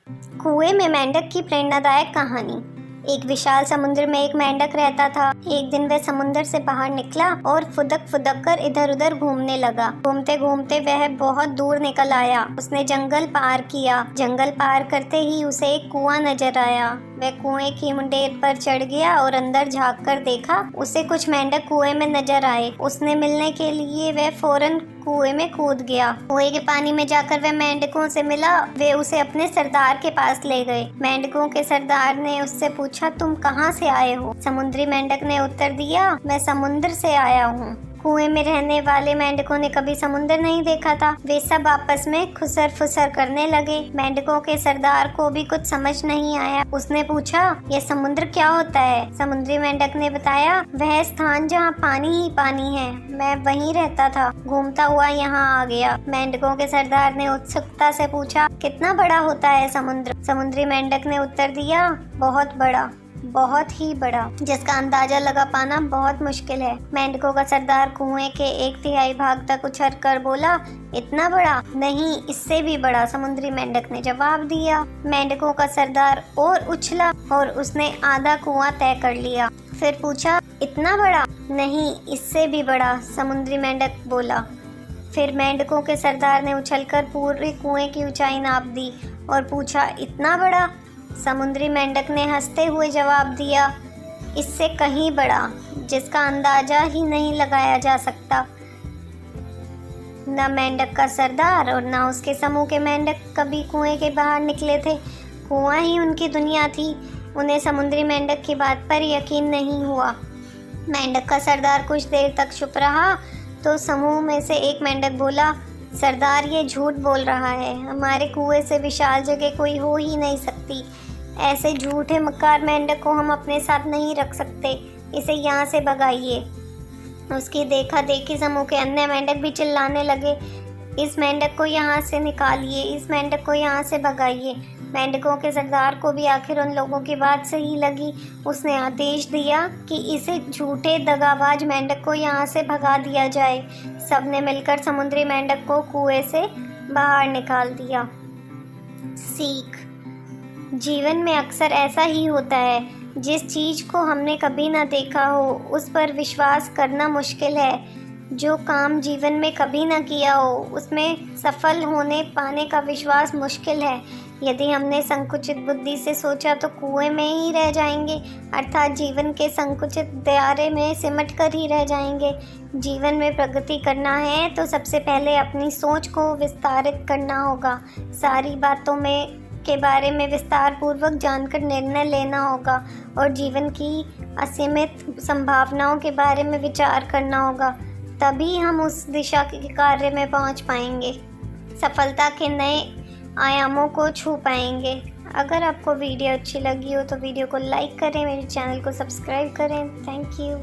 कुएं में मेंढक की प्रेरणादायक कहानी। एक विशाल समुद्र में एक मेंढक रहता था। एक दिन वह समुद्र से बाहर निकला और फुदक फुदक कर इधर उधर घूमने लगा। घूमते घूमते वह बहुत दूर निकल आया। उसने जंगल पार किया। जंगल पार करते ही उसे एक कुआं नजर आया। वह कुएं की मुंडेर पर चढ़ गया और अंदर झांक कर देखा। उसे कुछ मेंढक कुएं में नजर आए। उसने मिलने के लिए वह फौरन कुएं में कूद गया। कुएं के पानी में जाकर वह मेंढकों से मिला। वे उसे अपने सरदार के पास ले गए। मेंढकों के सरदार ने उससे पूछा, तुम कहाँ से आए हो? समुद्री मेंढक ने उत्तर दिया, मैं समुद्र से आया हूँ। कुएं में रहने वाले मेंढकों ने कभी समुद्र नहीं देखा था। वे सब आपस में खुसर फुसर करने लगे। मेंढकों के सरदार को भी कुछ समझ नहीं आया। उसने पूछा, यह समुद्र क्या होता है? समुद्री मेंढक ने बताया, वह स्थान जहाँ पानी ही पानी है। मैं वहीं रहता था, घूमता हुआ यहाँ आ गया। मेंढकों के सरदार ने उत्सुकता से पूछा, कितना बड़ा होता है समुद्र? समुद्री मेंढक ने उत्तर दिया, बहुत बड़ा, बहुत ही बड़ा, जिसका अंदाजा लगा पाना बहुत मुश्किल है। मेंढकों का सरदार कुएं के 1/3 भाग तक उछल कर बोला, इतना बड़ा? नहीं, इससे भी बड़ा, समुद्री मेंढक ने जवाब दिया। मेंढकों का सरदार और उछला और उसने आधा कुआं तय कर लिया। फिर पूछा, इतना बड़ा? नहीं, इससे भी बड़ा, समुद्री मेंढक बोला। फिर मेंढकों के सरदार ने उछलकर पूरे कुएं की ऊंचाई नाप दी और पूछा, इतना बड़ा? समुद्री मेंढक ने हंसते हुए जवाब दिया, इससे कहीं बड़ा, जिसका अंदाजा ही नहीं लगाया जा सकता। न मेंढक का सरदार और न उसके समूह के मेंढक कभी कुएं के बाहर निकले थे। कुआं ही उनकी दुनिया थी। उन्हें समुद्री मेंढक की बात पर यकीन नहीं हुआ। मेंढक का सरदार कुछ देर तक चुप रहा तो समूह में से एक मेंढक बोला, सरदार ये झूठ बोल रहा है। हमारे कुएं से विशाल जगह कोई हो ही नहीं सकती। ऐसे झूठे मक्कार मेंढक को हम अपने साथ नहीं रख सकते। इसे यहाँ से भगाइए। उसकी देखा देखी समूह के अन्य मेंढक भी चिल्लाने लगे, इस मेंढक को यहाँ से निकालिए, इस मेंढक को यहाँ से भगाइए। मेंढकों के सरदार को भी आखिर उन लोगों की बात सही लगी। उसने आदेश दिया कि इसे झूठे दगाबाज मेंढक को यहाँ से भगा दिया जाए। सबने मिलकर समुद्री मेंढक को कुएं से बाहर निकाल दिया। सीख, जीवन में अक्सर ऐसा ही होता है। जिस चीज़ को हमने कभी ना देखा हो उस पर विश्वास करना मुश्किल है। जो काम जीवन में कभी ना किया हो उसमें सफल होने पाने का विश्वास मुश्किल है। यदि हमने संकुचित बुद्धि से सोचा तो कुएं में ही रह जाएंगे, अर्थात जीवन के संकुचित दायरे में सिमट कर ही रह जाएंगे। जीवन में प्रगति करना है तो सबसे पहले अपनी सोच को विस्तारित करना होगा। सारी बातों में के बारे में विस्तार पूर्वक जानकर निर्णय लेना होगा और जीवन की असीमित संभावनाओं के बारे में विचार करना होगा। तभी हम उस दिशा के कार्य में पहुंच पाएंगे, सफलता के नए आयामों को छू पाएंगे। अगर आपको वीडियो अच्छी लगी हो तो वीडियो को लाइक करें, मेरे चैनल को सब्सक्राइब करें। Thank you.